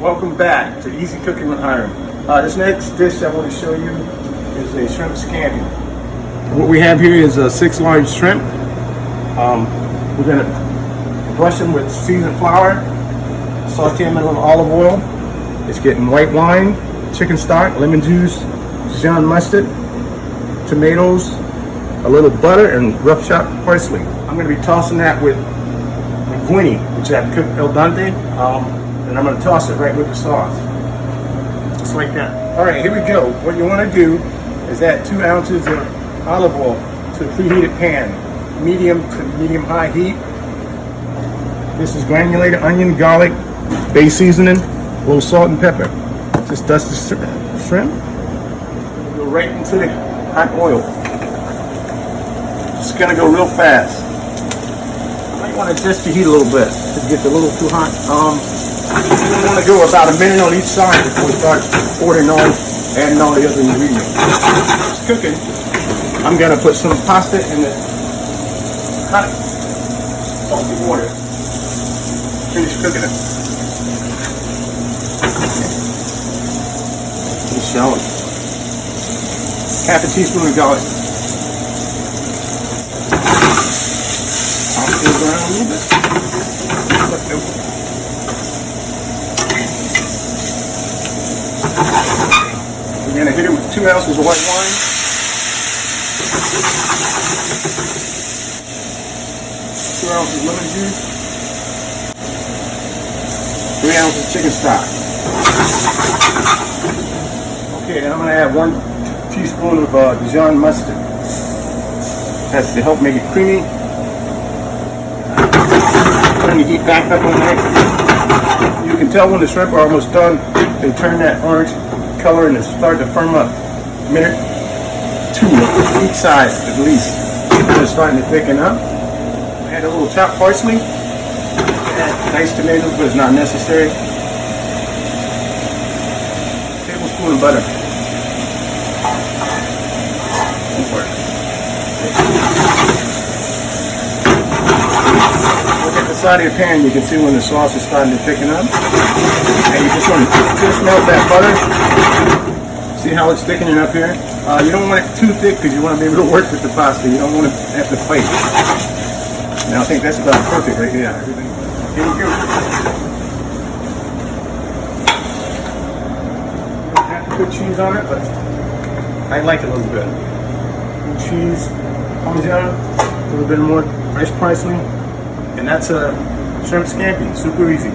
Welcome back to Easy Cooking with Hiram. This next dish I want to show you is a shrimp scampi. What we have here is 6 large shrimp. We're going to brush them with seasoned flour, saute them in a little olive oil. It's getting white wine, chicken stock, lemon juice, Dijon mustard, tomatoes, a little butter, and rough chopped parsley. I'm going to be tossing that with acquaint, which I've cooked al dente, and I'm going to toss it right with the sauce, just like that. All right, here we go. What you want to do is add 2 ounces of olive oil to a preheated pan, medium to medium-high heat. This is granulated onion, garlic, base seasoning, a little salt and pepper. Just dust the shrimp. Go right into the hot oil. It's going to go real fast. I want to just heat a little bit. It gets a little too hot. You want to go about a minute on each side before we start adding all the other ingredients. It's cooking. I'm going to put some pasta in the hot salty water. Finish cooking it. The shallots. Half a teaspoon of garlic. I'll stir it around a little bit. We're going to hit it with 2 ounces of white wine, 2 ounces lemon juice, 3 ounces chicken stock. Okay, and I'm going to add 1 teaspoon of Dijon mustard. That's to help make it creamy. Turn the heat back up on there. You can tell when the shrimp are almost done. They turn that orange color and they start to firm up. A minute, 2 each side at least. They're starting to thicken up. Add a little chopped parsley. Add diced tomatoes, but it's not necessary. A tablespoon of butter. Look at the side of your pan, you can see when the sauce is starting to thicken up. And you just want to melt that butter. See how it's thickening up here? You don't want it too thick because you want to be able to work with the pasta. You don't want to have to fight. Now I think that's about perfect right here. Here we go. You don't have to put cheese on it, but I like it a little bit. Cheese, Parmesan, a little bit more fresh parsley, and that's a shrimp scampi. Super easy.